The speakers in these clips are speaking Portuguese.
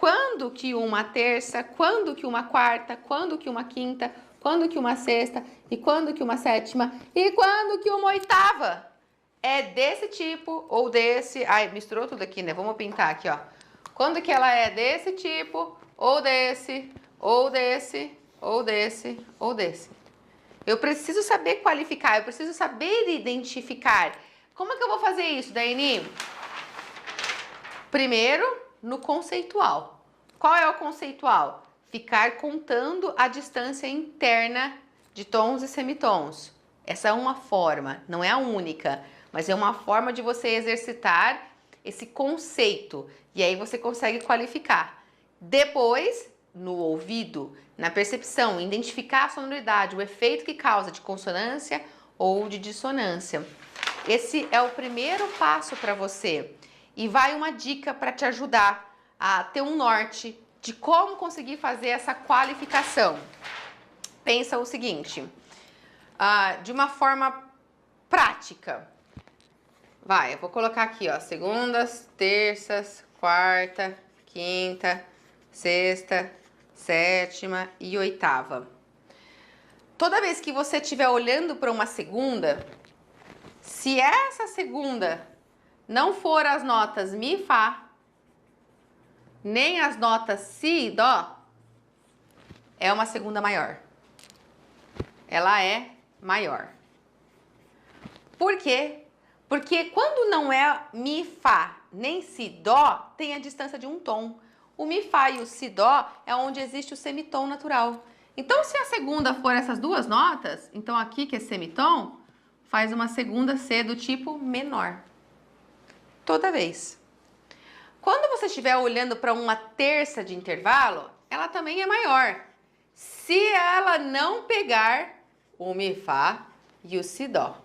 quando que uma terça, quando que uma quarta, quando que uma quinta, quando que uma sexta, e quando que uma sétima, e quando que uma oitava. É desse tipo ou desse... Ai, misturou tudo aqui, né? Vamos pintar aqui, ó. Quando que ela é desse tipo, ou desse, ou desse, ou desse, ou desse. Eu preciso saber qualificar, eu preciso saber identificar. Como é que eu vou fazer isso, Daiane? Primeiro, no conceitual. Qual é o conceitual? Ficar contando a distância interna de tons e semitons. Essa é uma forma, não é a única, mas é uma forma de você exercitar esse conceito. E aí você consegue qualificar. Depois, no ouvido, na percepção, identificar a sonoridade, o efeito que causa de consonância ou de dissonância. Esse é o primeiro passo para você. E vai uma dica para te ajudar a ter um norte de como conseguir fazer essa qualificação. Pensa o seguinte, de uma forma prática. Vai, eu vou colocar aqui, ó, segundas, terças, quarta, quinta, sexta, sétima e oitava. Toda vez que você estiver olhando para uma segunda, se essa segunda não for as notas Mi, Fá, nem as notas Si e Dó, é uma segunda maior. Ela é maior. Por quê? Porque quando não é Mi, Fá, nem Si, Dó, tem a distância de um tom. O Mi, Fá e o Si, Dó é onde existe o semitom natural. Então, se a segunda for essas duas notas, então aqui que é semitom, faz uma segunda C do tipo menor. Toda vez. Quando você estiver olhando para uma terça de intervalo, ela também é maior. Se ela não pegar o Mi, Fá e o Si, Dó.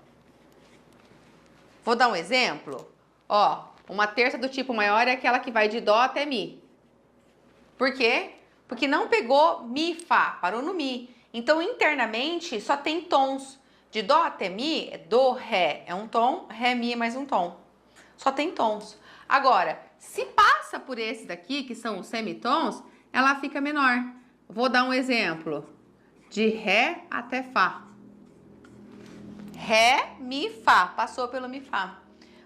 Vou dar um exemplo. Ó, uma terça do tipo maior é aquela que vai de Dó até Mi. Por quê? Porque não pegou Mi, Fá, parou no Mi. Então, internamente, só tem tons. De Dó até Mi, é Do, Ré é um tom, Ré, Mi é mais um tom. Só tem tons. Agora, se passa por esse daqui, que são os semitons, ela fica menor. Vou dar um exemplo. De Ré até Fá. Ré, Mi, Fá. Passou pelo Mi, Fá.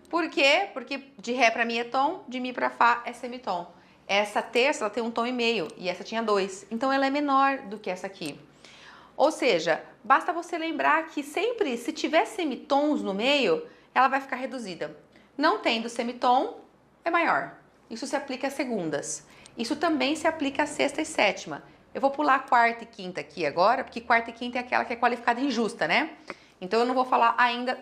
Por quê? Porque de Ré para Mi é tom, de Mi para Fá é semitom. Essa terça ela tem um tom e meio e essa tinha 2. Então ela é menor do que essa aqui. Ou seja, basta você lembrar que sempre, se tiver semitons no meio, ela vai ficar reduzida. Não tendo semitom, é maior. Isso se aplica às segundas. Isso também se aplica à sexta e sétima. Eu vou pular quarta e quinta aqui agora, porque quarta e quinta é aquela que é qualificada injusta, né? Então eu não vou falar ainda.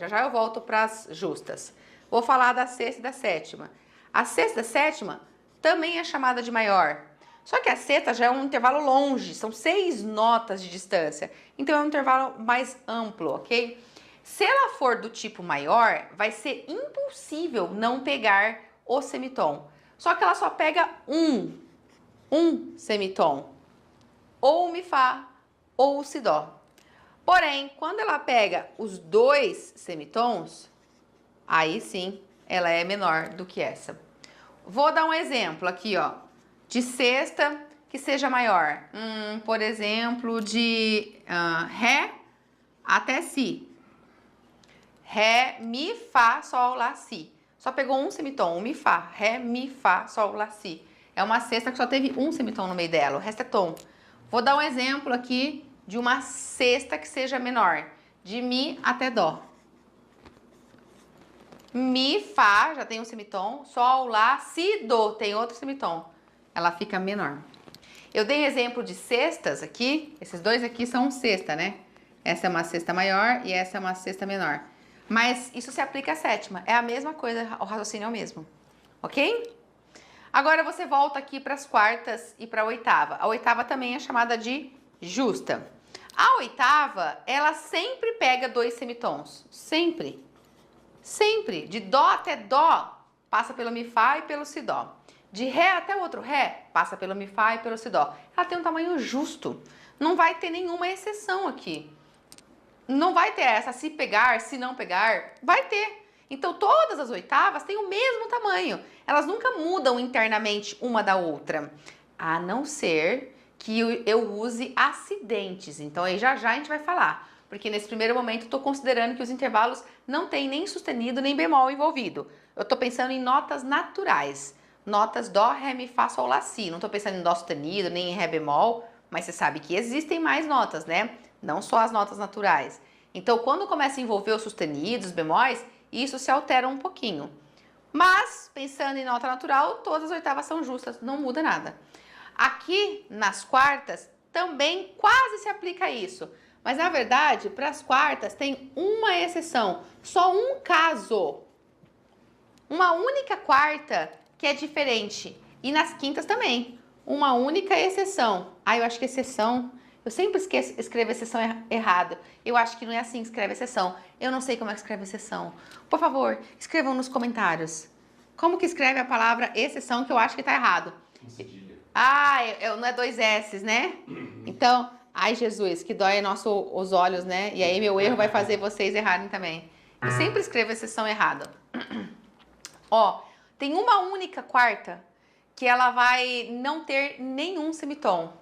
Já eu volto para as justas. Vou falar da sexta e da sétima. A sexta e a sétima também é chamada de maior. Só que a sexta já é um intervalo longe, são 6 notas de distância. Então é um intervalo mais amplo, ok? Se ela for do tipo maior, vai ser impossível não pegar o semitom. Só que ela só pega um semitom. Ou o Mi, Fá, ou o Si, Dó. Porém, quando ela pega os 2 semitons, aí sim, ela é menor do que essa. Vou dar um exemplo aqui, ó, de sexta que seja maior. Por exemplo, de Ré até Si. Ré, Mi, Fá, Sol, Lá, Si. Só pegou um semitom, o Mi, Fá. Ré, Mi, Fá, Sol, Lá, Si. É uma sexta que só teve um semitom no meio dela, o resto é tom. Vou dar um exemplo aqui de uma sexta que seja menor, de Mi até Dó. Mi, Fá, já tem um semitom, Sol, Lá, Si, Dó, tem outro semitom. Ela fica menor. Eu dei exemplo de sextas aqui, esses dois aqui são sexta, né? Essa é uma sexta maior e essa é uma sexta menor. Mas isso se aplica à sétima, é a mesma coisa, o raciocínio é o mesmo, ok? Agora você volta aqui para as quartas e para a oitava. A oitava também é chamada de justa. A oitava, ela sempre pega 2 semitons, sempre. Sempre, de Dó até Dó, passa pelo Mi, Fá e pelo Si, Dó. De Ré até o outro Ré, passa pelo Mi, Fá e pelo Si, Dó. Ela tem um tamanho justo, não vai ter nenhuma exceção aqui. Não vai ter essa, se pegar, se não pegar, vai ter. Então, todas as oitavas têm o mesmo tamanho. Elas nunca mudam internamente uma da outra, a não ser que eu use acidentes. Então, aí já já a gente vai falar. Porque nesse primeiro momento, eu estou considerando que os intervalos não têm nem sustenido, nem bemol envolvido. Eu estou pensando em notas naturais. Notas dó, ré, mi, fá, sol, lá, si. Não estou pensando em dó sustenido, nem em ré bemol. Mas você sabe que existem mais notas, né? Não só as notas naturais. Então, quando começa a envolver os sustenidos, os bemóis, isso se altera um pouquinho. Mas, pensando em nota natural, todas as oitavas são justas, não muda nada. Aqui, nas quartas, também quase se aplica isso. Mas, na verdade, para as quartas tem uma exceção, só um caso. Uma única quarta que é diferente. E nas quintas também, uma única exceção. Eu acho que exceção... Eu sempre escrevo exceção errado. Eu acho que não é assim que escreve exceção. Eu não sei como é que escreve exceção. Por favor, escrevam nos comentários. Como que escreve a palavra exceção, que eu acho que tá errado? Não é 2 S's, né? Então, ai Jesus, que dói os olhos, né? E aí meu erro vai fazer vocês errarem também. Eu sempre escrevo exceção errado. Ó, tem uma única quarta que ela vai não ter nenhum semitom.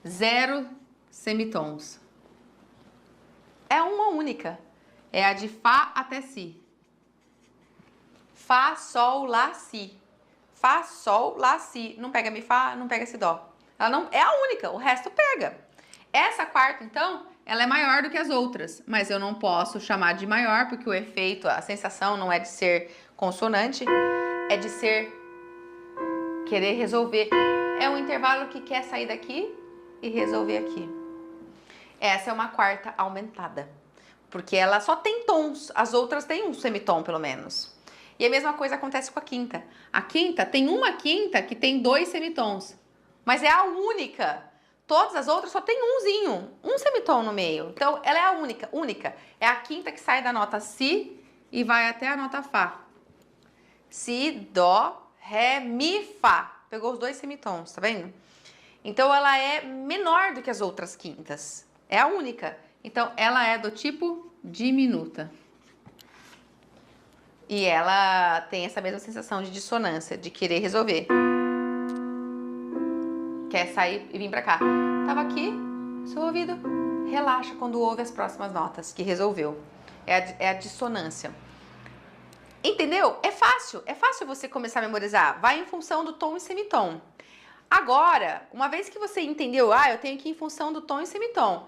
0 semitons. É uma única. É a de Fá até Si. Fá, Sol, Lá, Si. Fá, Sol, Lá, Si. Não pega Mi, Fá, não pega Si, Dó. Ela não é a única, o resto pega. Essa quarta, então, ela é maior do que as outras, mas eu não posso chamar de maior porque o efeito, a sensação não é de ser consonante, é de ser querer resolver. É um intervalo que quer sair daqui e resolver aqui. Essa é uma quarta aumentada, porque ela só tem tons, as outras têm um semitom pelo menos. E a mesma coisa acontece com a quinta. A quinta tem uma quinta que tem 2 semitons, mas é a única. Todas as outras só tem umzinho, um semitom no meio. Então ela é a única. É a quinta que sai da nota Si e vai até a nota Fá. Si, Dó, Ré, Mi, Fá. Pegou os 2 semitons, tá vendo? Então ela é menor do que as outras quintas. É a única. Então, ela é do tipo diminuta. E ela tem essa mesma sensação de dissonância, de querer resolver. Quer sair e vir pra cá. Tava aqui, seu ouvido relaxa quando ouve as próximas notas, que resolveu. É a dissonância. Entendeu? É fácil você começar a memorizar. Vai em função do tom e semitom. Agora, uma vez que você entendeu, eu tenho que ir em função do tom e semitom.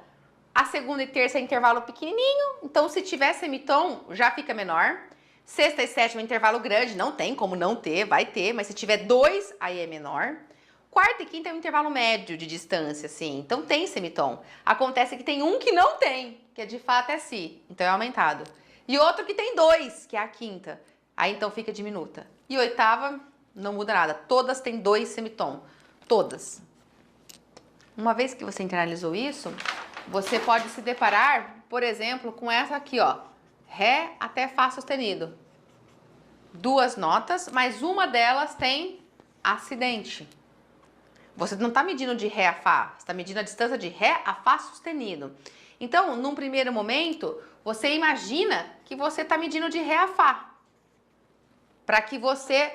A segunda e terça é intervalo pequenininho, então se tiver semitom, já fica menor. Sexta e sétima é intervalo grande, não tem como não ter, vai ter, mas se tiver 2, aí é menor. Quarta e quinta é um intervalo médio de distância, assim, então tem semitom. Acontece que tem um que não tem, que é de Fá até Si, então é aumentado. E outro que tem 2, que é a quinta, aí então fica diminuta. E oitava, não muda nada, todas têm 2 semitom, todas. Uma vez que você internalizou isso, você pode se deparar, por exemplo, com essa aqui, ó, Ré até Fá sustenido. 2 notas, mas uma delas tem acidente. Você não está medindo de Ré a Fá, você está medindo a distância de Ré a Fá sustenido. Então, num primeiro momento, você imagina que você está medindo de Ré a Fá, para que você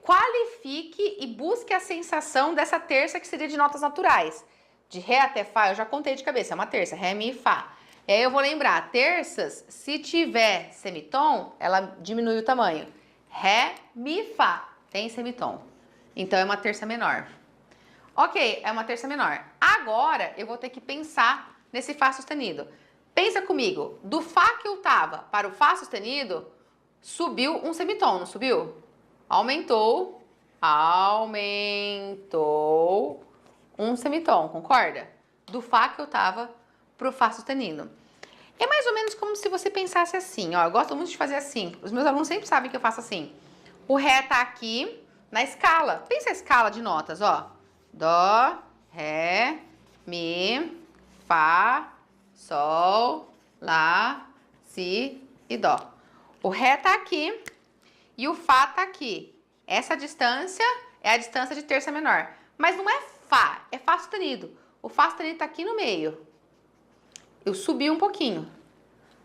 qualifique e busque a sensação dessa terça que seria de notas naturais. De Ré até Fá, eu já contei de cabeça, é uma terça, Ré, Mi e Fá. E aí eu vou lembrar, terças, se tiver semitom, ela diminui o tamanho. Ré, Mi, Fá, tem semitom. Então é uma terça menor. Ok, é uma terça menor. Agora eu vou ter que pensar nesse Fá sustenido. Pensa comigo, do Fá que eu tava para o Fá sustenido, subiu um semitom, não subiu? Aumentou um semitom, concorda? Do Fá que eu tava pro Fá sustenido. É mais ou menos como se você pensasse assim, ó, eu gosto muito de fazer assim, os meus alunos sempre sabem que eu faço assim. O Ré tá aqui na escala, pensa a escala de notas, ó. Dó, Ré, Mi, Fá, Sol, Lá, Si e Dó. O Ré tá aqui e o Fá tá aqui. Essa distância é a distância de terça menor. Mas não é Fá, é Fá sustenido. O Fá sustenido tá aqui no meio. Eu subi um pouquinho.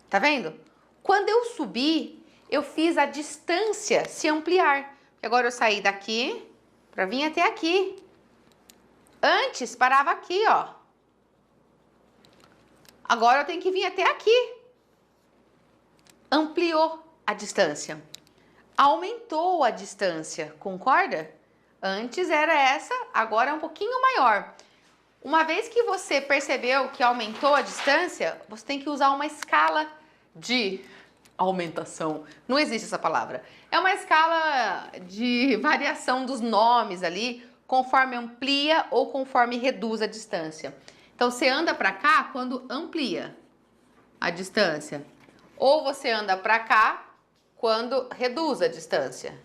Tá vendo? Quando eu subir, eu fiz a distância se ampliar. Agora eu saí daqui para vir até aqui. Antes parava aqui, ó. Agora eu tenho que vir até aqui. Ampliou a distância. Aumentou a distância, concorda? Antes era essa, agora é um pouquinho maior. Uma vez que você percebeu que aumentou a distância, você tem que usar uma escala de aumentação. Não existe essa palavra. É uma escala de variação dos nomes ali, conforme amplia ou conforme reduz a distância. Então, você anda para cá quando amplia a distância. Ou você anda para cá quando reduz a distância.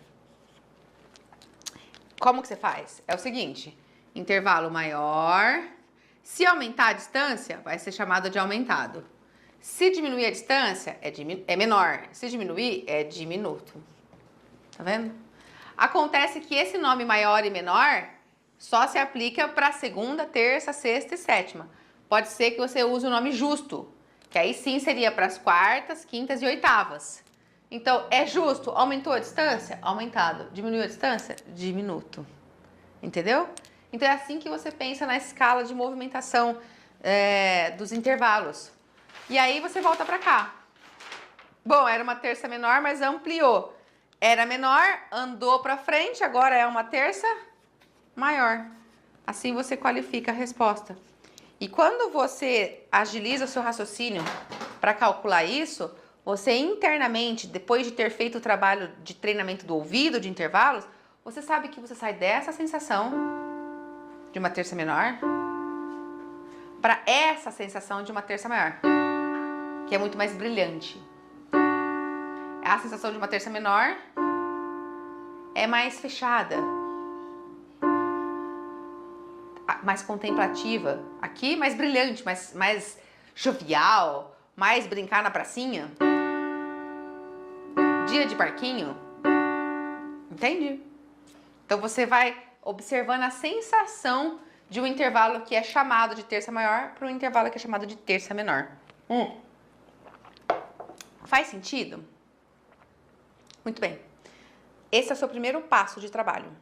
Como que você faz? É o seguinte, intervalo maior. Se aumentar a distância, vai ser chamado de aumentado. Se diminuir a distância, é menor. Se diminuir, é diminuto. Tá vendo? Acontece que esse nome maior e menor só se aplica para segunda, terça, sexta e sétima. Pode ser que você use o nome justo, que aí sim seria para as quartas, quintas e oitavas. Então, é justo? Aumentou a distância? Aumentado. Diminuiu a distância? Diminuto. Entendeu? Então, é assim que você pensa na escala de movimentação dos intervalos. E aí, você volta para cá. Bom, era uma terça menor, mas ampliou. Era menor, andou para frente, agora é uma terça maior. Assim, você qualifica a resposta. E quando você agiliza o seu raciocínio para calcular isso, você internamente, depois de ter feito o trabalho de treinamento do ouvido, de intervalos, você sabe que você sai dessa sensação de uma terça menor para essa sensação de uma terça maior, que é muito mais brilhante. A sensação de uma terça menor é mais fechada, mais contemplativa. Aqui, mais brilhante, mais jovial, mais brincar na pracinha. Dia de parquinho. Entende? Então você vai observando a sensação de um intervalo que é chamado de terça maior para um intervalo que é chamado de terça menor. Faz sentido? Muito bem. Esse é o seu primeiro passo de trabalho.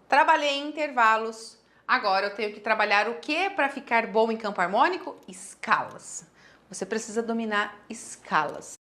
Trabalhei em intervalos. Agora eu tenho que trabalhar o que para ficar bom em campo harmônico? Escalas. Você precisa dominar escalas.